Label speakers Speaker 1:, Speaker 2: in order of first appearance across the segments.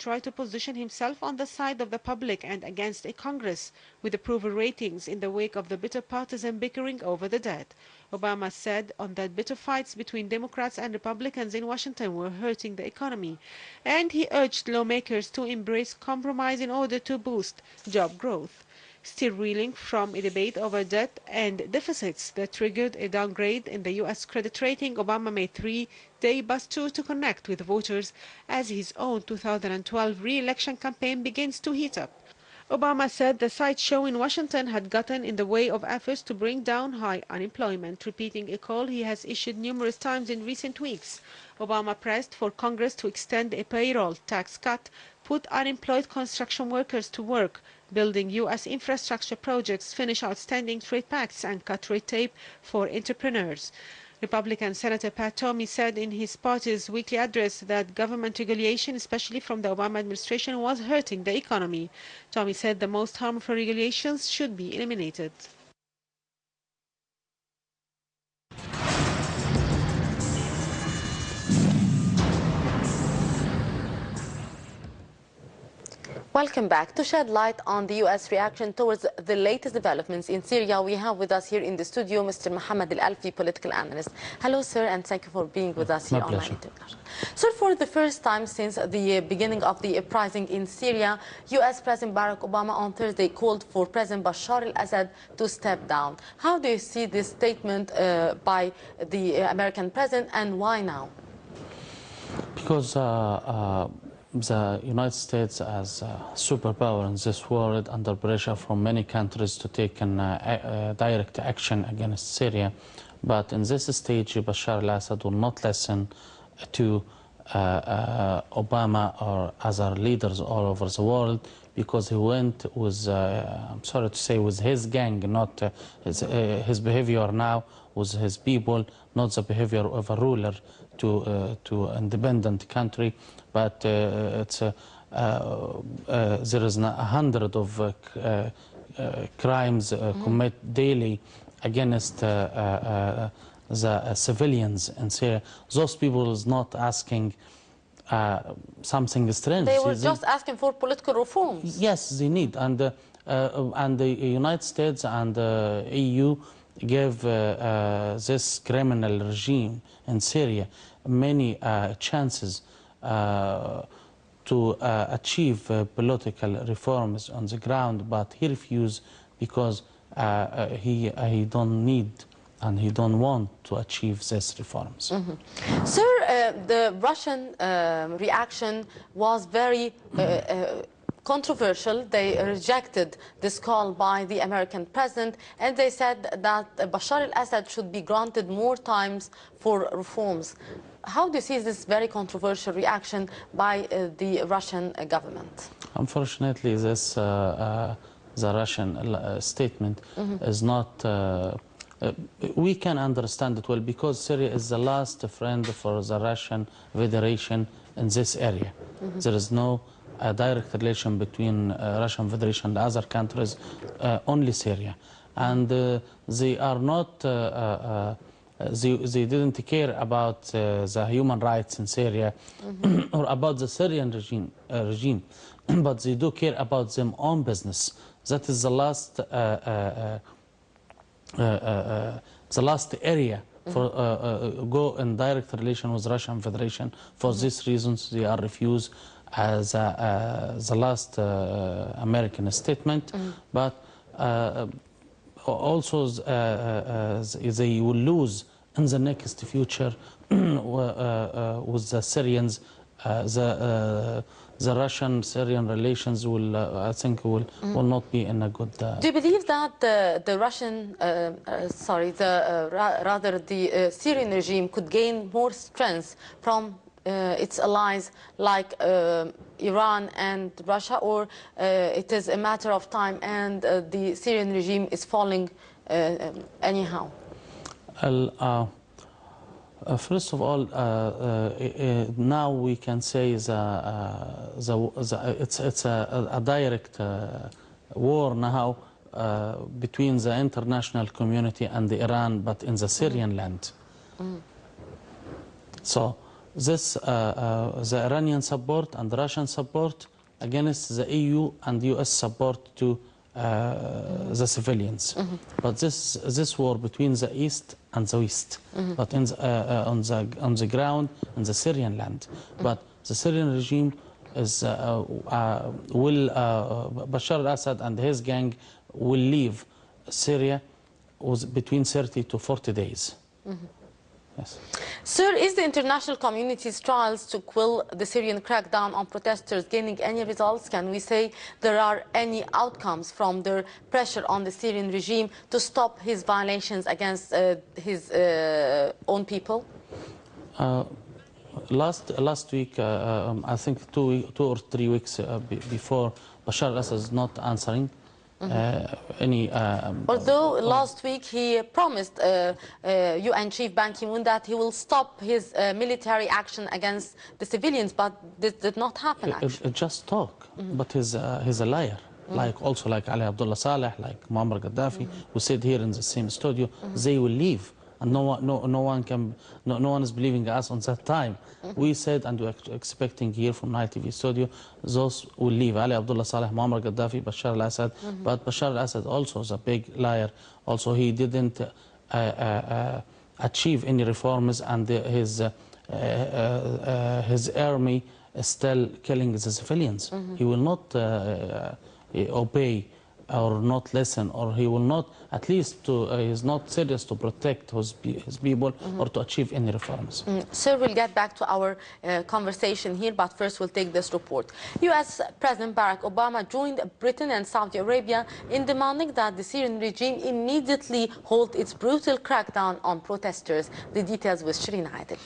Speaker 1: try to position himself on the side of the public and against a Congress with approval ratings in the wake of the bitter partisan bickering over the debt. Obama said on that bitter fights between Democrats and Republicans in Washington were hurting the economy, and he urged lawmakers to embrace compromise in order to boost job growth. Still reeling from a debate over debt and deficits that triggered a downgrade in the U.S. credit rating, Obama made a three-day bus tour to connect with voters as his own 2012 re-election campaign begins to heat up. Obama said the sideshow in Washington had gotten in the way of efforts to bring down high unemployment, repeating a call he has issued numerous times in recent weeks. Obama pressed for Congress to extend a payroll tax cut, put unemployed construction workers to work, building U.S. infrastructure projects, finish outstanding trade pacts, and cut red tape for entrepreneurs. Republican Senator Pat Toomey said in his party's weekly address that government regulation, especially from the Obama administration, was hurting the economy. Toomey said the most harmful regulations should be eliminated.
Speaker 2: Welcome back. To shed light on the U.S. reaction towards the latest developments in Syria, we have with us here in the studio Mr. Mohamed El-Alfy, political analyst. Hello, sir, and thank you for being with us here on NileTV. Sir, for the first time since the beginning of the uprising in Syria, U.S. President Barack Obama on Thursday called for President Bashar al-Assad to step down. How do you see this statement by the American president, and why now?
Speaker 3: Because the United States as a superpower in this world, under pressure from many countries to take direct action against Syria. But in this stage, Bashar al-Assad will not listen to Obama or other leaders all over the world, because he went with, I'm sorry to say, with his gang, not his behavior now with his people, not the behavior of a ruler to independent country. But there is 100 of crimes committed daily against the civilians in Syria. Those people is not asking something strange.
Speaker 2: They were just asking for political reforms.
Speaker 3: Yes, they need. And the United States and the EU gave this criminal regime in Syria many chances to achieve political reforms on the ground, but he refused because he don't need and he don't want to achieve these reforms.
Speaker 2: Mm-hmm. Sir, the Russian reaction was very controversial. They rejected this call by the American president, and they said that Bashar al-Assad should be granted more times for reforms. How do you see this very controversial reaction by the Russian government?
Speaker 3: Unfortunately, this the Russian statement is not. We can understand it well, because Syria is the last friend for the Russian Federation in this area. There is no direct relation between Russian Federation and other countries, only Syria. And they are not, they didn't care about the human rights in Syria or about the Syrian regime, but they do care about their own business. That is the last area for go in direct relation with Russian Federation. For these reasons, they are refused as the last American statement. But also they will lose in the next future with the Syrians. The Russian-Syrian relations will, I think, will not be in a good.
Speaker 2: Do you believe that the Russian, rather the Syrian regime could gain more strength from its allies like Iran and Russia, or it is a matter of time and the Syrian regime is falling anyhow?
Speaker 3: First of all, now we can say it's a direct war now between the international community and Iran, but in the Syrian land. So this the Iranian support and the Russian support against the EU and US support to the civilians. But this war between the East and the West, but in the, on the ground in the Syrian land. But the Syrian regime is Bashar al-Assad and his gang will leave Syria between 30 to 40 days. Yes.
Speaker 2: Sir, is the international community's trials to quell the Syrian crackdown on protesters gaining any results? Can we say there are any outcomes from their pressure on the Syrian regime to stop his violations against his own people?
Speaker 3: Last week, I think 2 or 3 weeks before, Bashar al-Assad is not answering.
Speaker 2: Although last week he promised UN Chief Ban Ki-moon that he will stop his military action against the civilians, but this did not happen actually.
Speaker 3: Just talk, but he's a liar. Like also like Ali Abdullah Saleh, like Muammar Gaddafi, who said here in the same studio, they will leave. And no one is believing us on that time. We said, and we're expecting here from NileTV studio, those will leave. Ali Abdullah Saleh, Muammar Gaddafi, Bashar al-Assad. But Bashar al-Assad also is a big liar. Also, he didn't achieve any reforms, and his army is still killing the civilians. He will not obey or not listen, or he will not, at least he's not serious to protect his people or to achieve any reforms.
Speaker 2: Sir, we'll get back to our conversation here, but first we'll take this report. US President Barack Obama joined Britain and Saudi Arabia in demanding that the Syrian regime immediately halt its brutal crackdown on protesters. The details with Shireen Adel.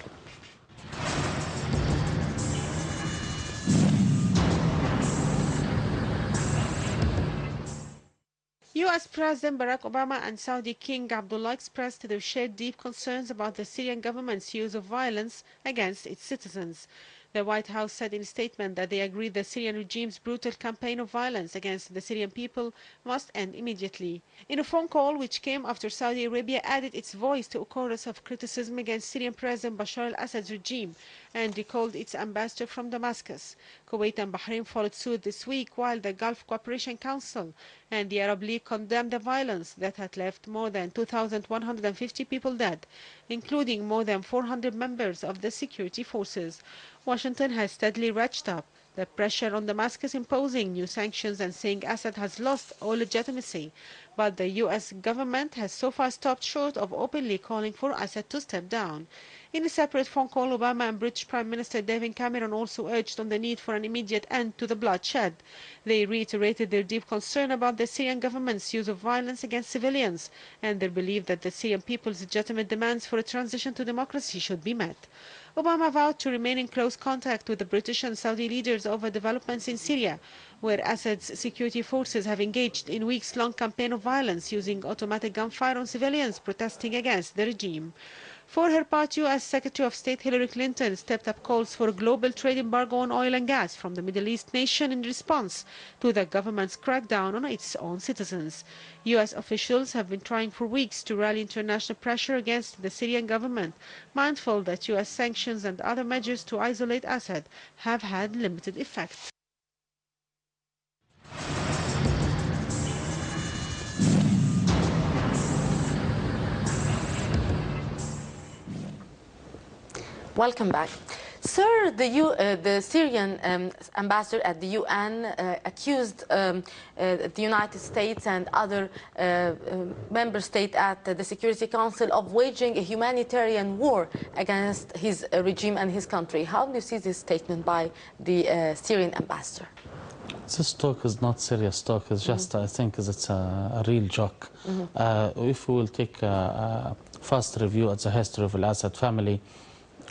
Speaker 1: U.S. President Barack Obama and Saudi King Abdullah expressed their shared deep concerns about the Syrian government's use of violence against its citizens. The White House said in a statement that they agree the Syrian regime's brutal campaign of violence against the Syrian people must end immediately. In a phone call which came after Saudi Arabia added its voice to a chorus of criticism against Syrian President Bashar al-Assad's regime and recalled its ambassador from Damascus. Kuwait and Bahrain followed suit this week, while the Gulf Cooperation Council and the Arab League condemned the violence that had left more than 2,150 people dead, including more than 400 members of the security forces. Washington has steadily ratcheted up the pressure on Damascus, imposing new sanctions and saying Assad has lost all legitimacy. But the U.S. government has so far stopped short of openly calling for Assad to step down. In a separate phone call, Obama and British Prime Minister David Cameron also urged on the need for an immediate end to the bloodshed. They reiterated their deep concern about the Syrian government's use of violence against civilians and their belief that the Syrian people's legitimate demands for a transition to democracy should be met. Obama vowed to remain in close contact with the British and Saudi leaders over developments in Syria, where Assad's security forces have engaged in weeks-long campaign of violence using automatic gunfire on civilians protesting against the regime. For her part, U.S. Secretary of State Hillary Clinton stepped up calls for a global trade embargo on oil and gas from the Middle East nation in response to the government's crackdown on its own citizens. U.S. officials have been trying for weeks to rally international pressure against the Syrian government, mindful that U.S. sanctions and other measures to isolate Assad have had limited effect.
Speaker 2: Welcome back. Sir, the Syrian ambassador at the UN accused the United States and other member states at the Security Council of waging a humanitarian war against his regime and his country. How do you see this statement by the Syrian ambassador?
Speaker 3: This talk is not serious talk. It's just, I think, it's a real joke. If we will take a fast review at the history of the Assad family,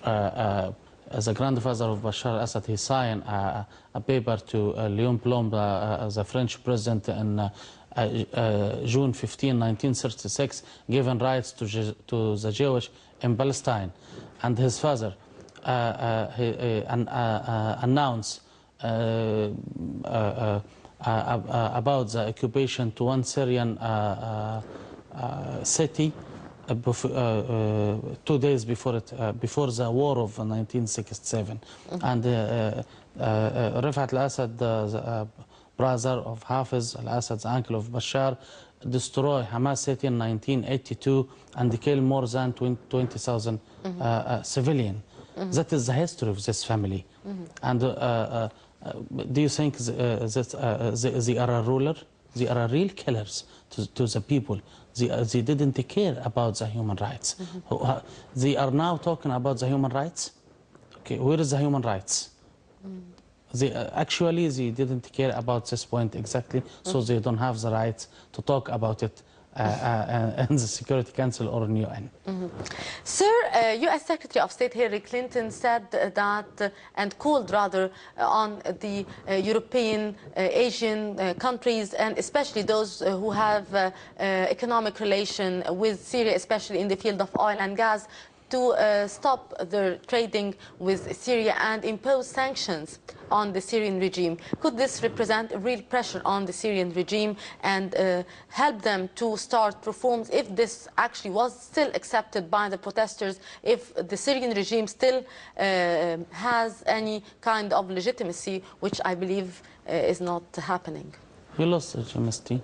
Speaker 3: as a grandfather of Bashar al-Assad, he signed a paper to Léon Blum, the French president, in June 15, 1936, giving rights to the Jewish in Palestine. And his father announced about the occupation to one Syrian city 2 days before before the war of 1967, and Rifat al-Assad, the brother of Hafiz al-Assad's uncle of Bashar, destroyed Hamas city in 1982 and killed more than 20,000 civilians. That is the history of this family. And do you think that they are a ruler? They are real killers to the people. They didn't care about the human rights. They are now talking about the human rights. Okay, where is the human rights? Actually, they didn't care about this point exactly, so they don't have the rights to talk about it in the Security Council or in UN.
Speaker 2: Sir, U.S. Secretary of State Hillary Clinton said that, and called rather, on the European, Asian countries, and especially those who have economic relation with Syria, especially in the field of oil and gas, to stop their trading with Syria and impose sanctions on the Syrian regime. Could this represent a real pressure on the Syrian regime and help them to start reforms if this actually was still accepted by the protesters, if the Syrian regime still has any kind of legitimacy, which I believe is not happening?
Speaker 3: He lost legitimacy,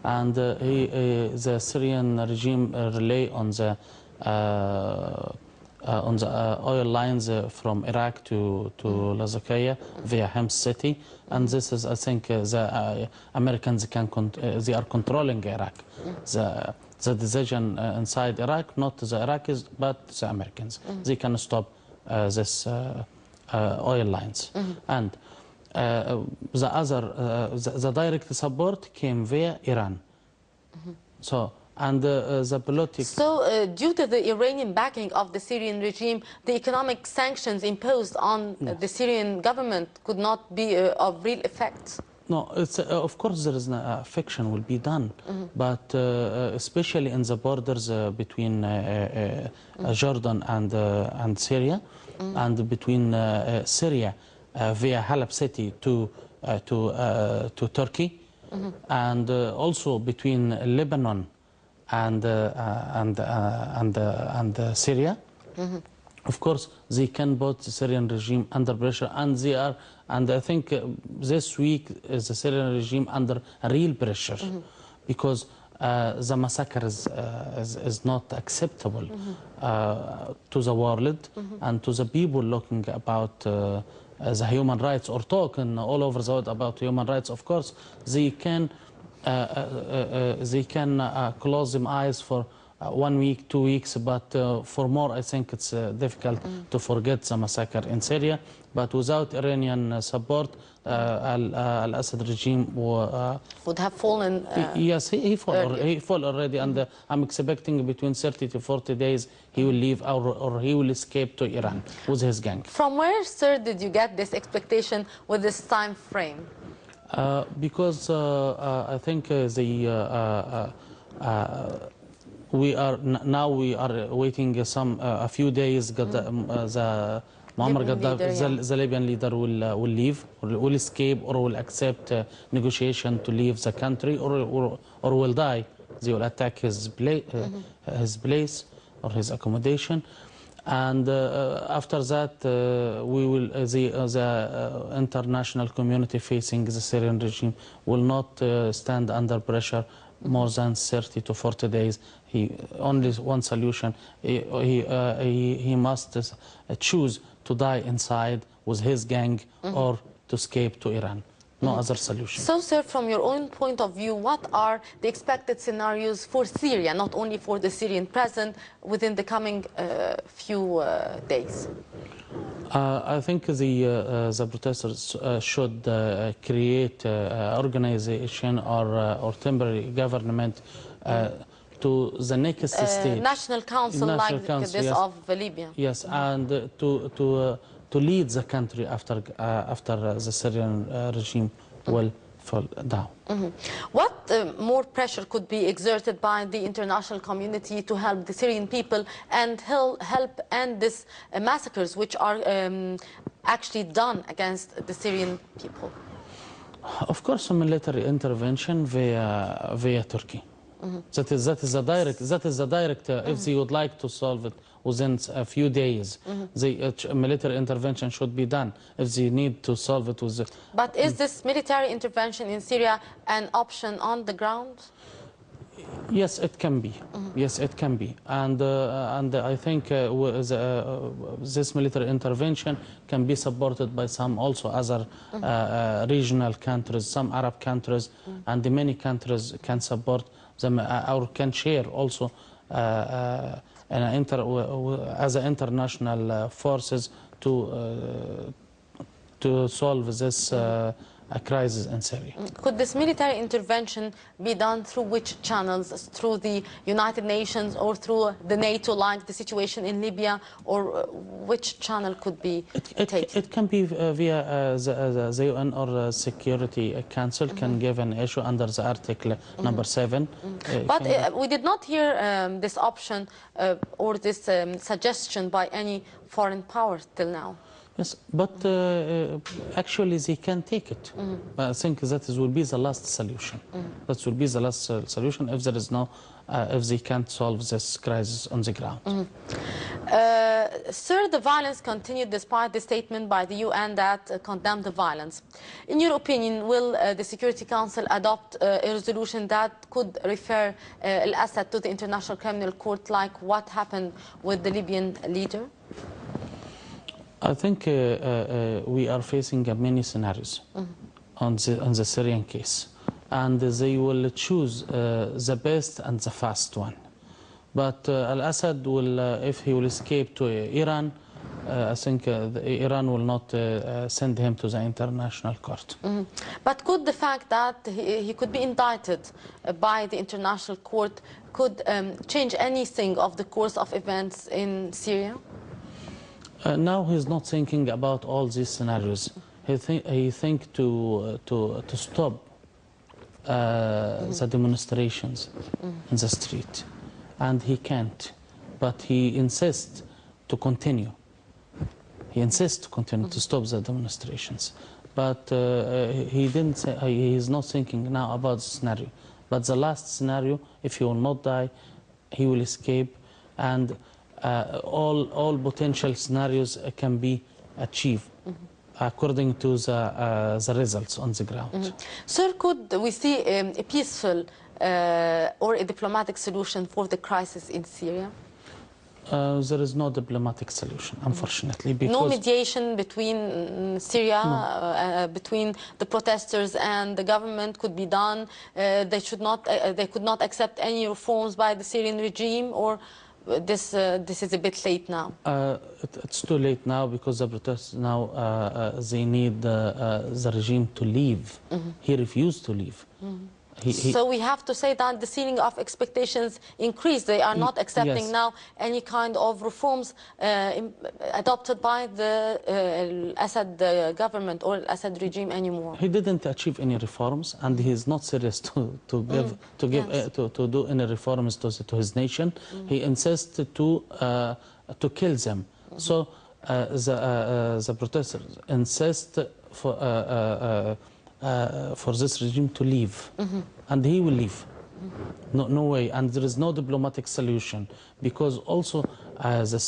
Speaker 3: and the Syrian regime rely on the oil lines from Iraq to Latakia via Homs city, and this is, I think, the Americans they are controlling Iraq. The decision inside Iraq, not the Iraqis, but the Americans. They can stop this oil lines, and the direct support came via Iran. So. And the politics. So,
Speaker 2: due to the Iranian backing of the Syrian regime, the economic sanctions imposed on the Syrian government could not be of real effect?
Speaker 3: No, it's, of course there is fiction will be done, but especially in the borders between Jordan and Syria, and between Syria via Halab city to Turkey, and also between Lebanon and Syria. Of course, they can put the Syrian regime under pressure, and they are. And I think this week is the Syrian regime under real pressure, because the massacre is not acceptable to the world and to the people looking about the human rights or talking all over the world about human rights. Of course, they can. They can close their eyes for 1 week, 2 weeks, but for more, I think it's difficult to forget the massacre in Syria. But without Iranian support, Al-Assad regime
Speaker 2: would have fallen.
Speaker 3: Yes, he fall already, and I'm expecting between 30 to 40 days he will leave or he will escape to Iran with his gang.
Speaker 2: From where, sir, did you get this expectation with this time frame?
Speaker 3: Because I think we are waiting a few days. The Muammar Gaddafi, the Libyan leader, will leave, or will escape, or will accept negotiation to leave the country, or will die. They will attack his place or his accommodation. And after that, we will, the international community facing the Syrian regime will not stand under pressure more than 30 to 40 days. Only one solution. He must choose to die inside with his gang or to escape to Iran. No other solution.
Speaker 2: So, sir, from your own point of view, what are the expected scenarios for Syria, not only for the Syrian present, within the coming few days?
Speaker 3: I think the protesters should create organization or temporary government to the next stage.
Speaker 2: National council like this, yes, of Libya.
Speaker 3: Yes, and to lead the country after the Syrian regime will fall down.
Speaker 2: What more pressure could be exerted by the international community to help the Syrian people and help end these massacres which are actually done against the Syrian people?
Speaker 3: Of course, a military intervention via Turkey. That is the direct. If they would like to solve it within a few days, the military intervention should be done. If they need to solve it with.
Speaker 2: But is this military intervention in Syria an option on the ground?
Speaker 3: Yes, it can be. Yes, it can be, and I think this military intervention can be supported by some also other regional countries, some Arab countries, and many countries can support them or can share also as international forces to solve this crisis in Syria.
Speaker 2: Could this military intervention be done through which channels? Through the United Nations or through the NATO, like the situation in Libya, or which channel could be taken?
Speaker 3: It can be via the UN or the Security Council can give an issue under the Article number 7.
Speaker 2: But we did not hear this option or this suggestion by any foreign power till now.
Speaker 3: Yes, but actually they can take it. I think that will be the last solution. That will be the last solution if there is no, if they can't solve this crisis on the ground.
Speaker 2: Sir, the violence continued despite the statement by the UN that condemned the violence. In your opinion, will the Security Council adopt a resolution that could refer Al-Assad to the International Criminal Court, like what happened with the Libyan leader?
Speaker 3: I think we are facing many scenarios on the Syrian case, and they will choose the best and the fast one. But Al-Assad will, if he will escape to Iran, I think Iran will not send him to the international court.
Speaker 2: But could the fact that he could be indicted by the international court could change anything of the course of events in Syria?
Speaker 3: Now he's not thinking about all these scenarios. He think to stop the demonstrations in the street, and he can't. But he insists to continue. He insists to continue to stop the demonstrations. But he didn't say, he is not thinking now about the scenario. But the last scenario, if he will not die, he will escape, and all potential scenarios can be achieved according to the results on the ground.
Speaker 2: Sir, could we see a peaceful or a diplomatic solution for the crisis in Syria?
Speaker 3: There is no diplomatic solution, unfortunately. Because
Speaker 2: no mediation between Syria, between the protesters and the government could be done? They could not accept any reforms by the Syrian regime, or this is a bit late now?
Speaker 3: It's too late now, because the protests now, they need the regime to leave. He refused to leave.
Speaker 2: So we have to say that the ceiling of expectations increased. They are not accepting now any kind of reforms adopted by the Assad government or Assad regime anymore.
Speaker 3: He didn't achieve any reforms, and he is not serious to do any reforms to his nation. He insists to kill them. So the protesters insist for this regime to leave, and he will leave. No way, and there is no diplomatic solution, because also the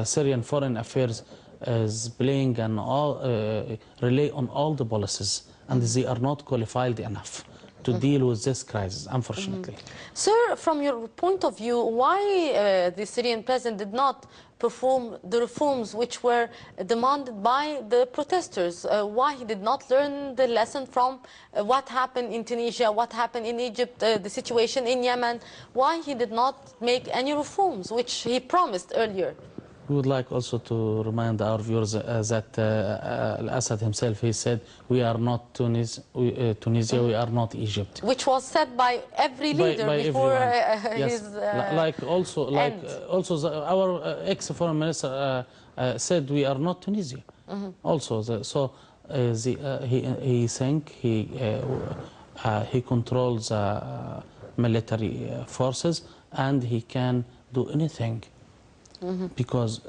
Speaker 3: Syrian Foreign Affairs is playing rely on all the policies, and they are not qualified enough to deal with this crisis, unfortunately.
Speaker 2: Sir, from your point of view, why the Syrian president did not perform the reforms which were demanded by the protesters? Why he did not learn the lesson from what happened in Tunisia, what happened in Egypt, the situation in Yemen? Why he did not make any reforms which he promised earlier?
Speaker 3: We would like also to remind our viewers that Al-Assad himself, he said, we are not Tunisia, we are not Egypt. Which
Speaker 2: was said by every leader before his
Speaker 3: our ex-foreign minister said we are not Tunisia. Also, he think he controls military forces, and he can do anything. Because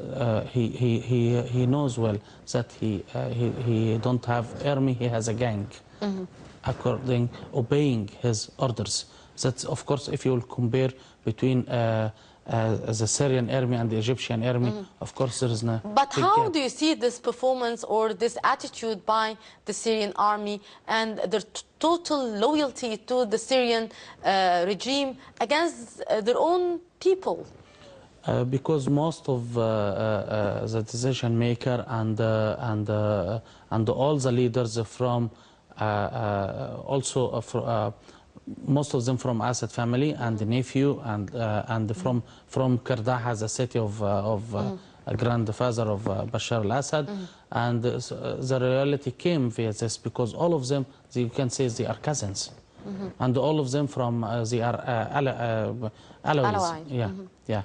Speaker 3: he knows well that he don't have army, he has a gang. obeying his orders. That's, of course, if you will compare between the Syrian army and the Egyptian army, of course there is no.
Speaker 2: But how
Speaker 3: gap.
Speaker 2: do you see this performance or this attitude by the Syrian army and their total loyalty to the Syrian regime against their own people?
Speaker 3: Because most of the decision maker and all the leaders from most of them from Assad family and the nephew and from Kardaha, the city of a grandfather of Bashar al-Assad, and the reality came via this because all of them, you can say, they are cousins, and all of them from they are Alawis. Yeah.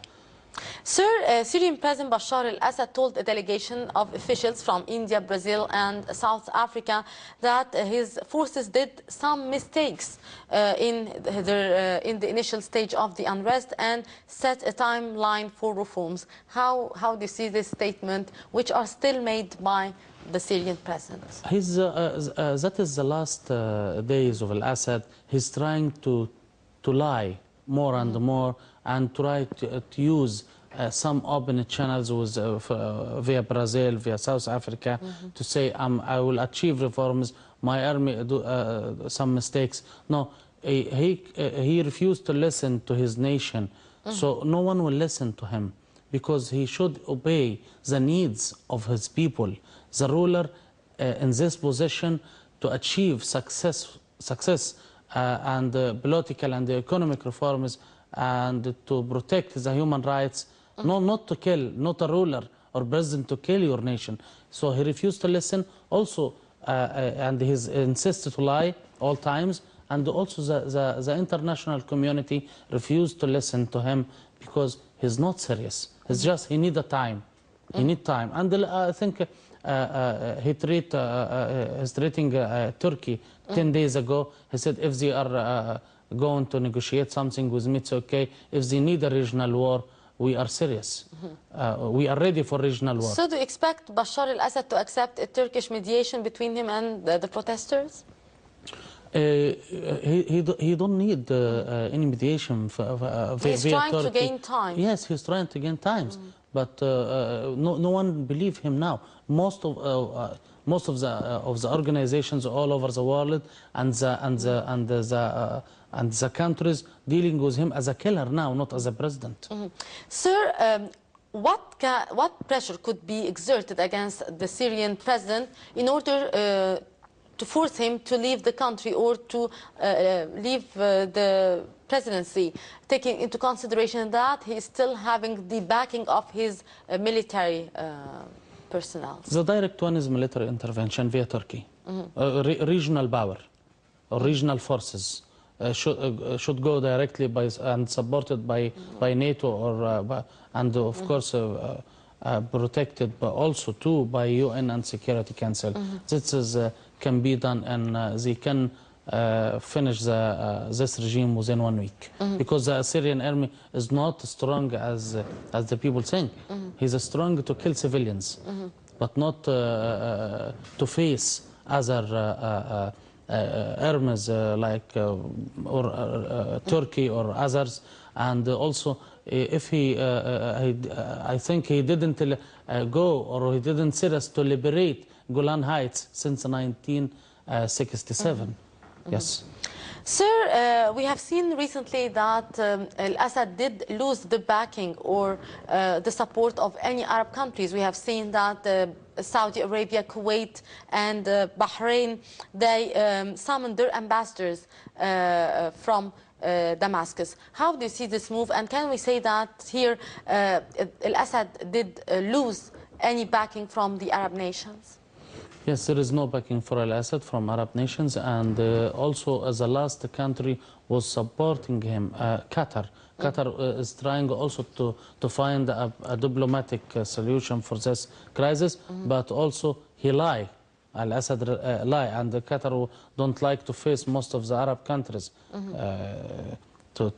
Speaker 2: Sir, Syrian President Bashar al-Assad told a delegation of officials from India, Brazil and South Africa that his forces did some mistakes in the initial stage of the unrest and set a timeline for reforms. How do you see this statement, which are still made by the Syrian president?
Speaker 3: That is the last days of al-Assad. He's trying to lie more and more and try to use some open channels with, via Brazil, via South Africa, to say I will achieve reforms, my army do some mistakes. No, he refused to listen to his nation, so no one will listen to him because he should obey the needs of his people. The ruler in this position to achieve success and political and economic reforms and to protect the human rights, no, not to kill, not a ruler or president to kill your nation. So he refused to listen also, and he insisted to lie all times, and also the international community refused to listen to him because he's not serious. It's just he need a time. He need time. And I think he's treating Turkey 10 days ago. He said if they are going to negotiate something with me, it's okay. If they need a regional war, we are serious. We are ready for regional war.
Speaker 2: So do you expect Bashar al-Assad to accept a Turkish mediation between him and the protesters?
Speaker 3: He don't need any mediation.
Speaker 2: He's trying to gain time.
Speaker 3: Yes, he's trying to gain time. But no one believes him now. Most of the organizations all over the world and the countries dealing with him as a killer now, not as a president.
Speaker 2: Sir, what pressure could be exerted against the Syrian president in order to force him to leave the country or to leave the presidency, taking into consideration that he is still having the backing of his military personnel?
Speaker 3: The direct one is military intervention via Turkey. Regional power or regional forces should go directly by and supported by NATO or and of course protected also too by UN and Security Council. This is can be done and they can finish this regime within 1 week because the Syrian army is not strong as the people think. He's strong to kill civilians, but not to face other armies like Turkey or others. And also, if I think he didn't go or he didn't serious to liberate Golan Heights since 1967. Yes.
Speaker 2: Sir, we have seen recently that Al-Assad did lose the backing or the support of any Arab countries. We have seen that Saudi Arabia, Kuwait and Bahrain, they summoned their ambassadors from Damascus. How do you see this move, and can we say that here Al-Assad did lose any backing from the Arab nations?
Speaker 3: Yes, there is no backing for Al-Assad from Arab nations, and also as the last country was supporting him, Qatar. Qatar is trying also to find a diplomatic solution for this crisis, but also he lied. Al-Assad lie, and Qatar don't like to face most of the Arab countries to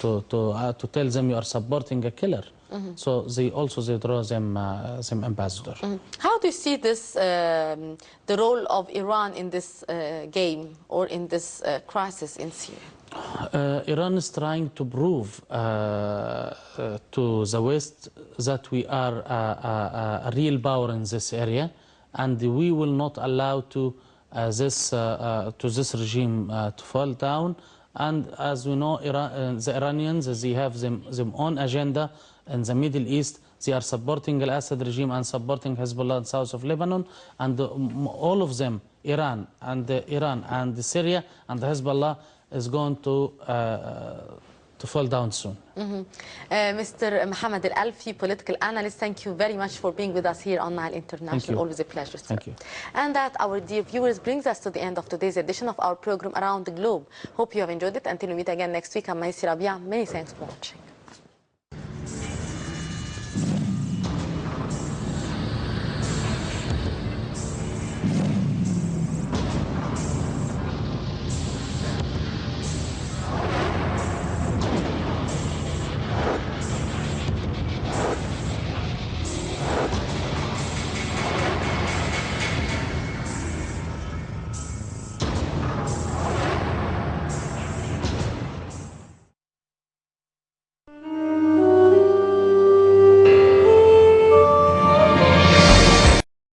Speaker 3: tell them you are supporting a killer. So they draw them ambassador.
Speaker 2: How do you see this, the role of Iran in this game or in this crisis in Syria?
Speaker 3: Iran is trying to prove to the West that we are a real power in this area, and we will not allow to this regime to fall down. And as we know, the Iranians, they have their own agenda in the Middle East. They are supporting the Assad regime and supporting Hezbollah in south of Lebanon, and all of them, Iran and Syria and Hezbollah, is going to fall down soon.
Speaker 2: Mr. Mohamed El-Alfy, political analyst, thank you very much for being with us here on Nile International. Always a pleasure, sir.
Speaker 3: Thank you.
Speaker 2: And that, our dear viewers, brings us to the end of today's edition of our program Around the Globe. Hope you have enjoyed it. Until we meet again next week, I'm Maisi Rabia. Many thanks for watching.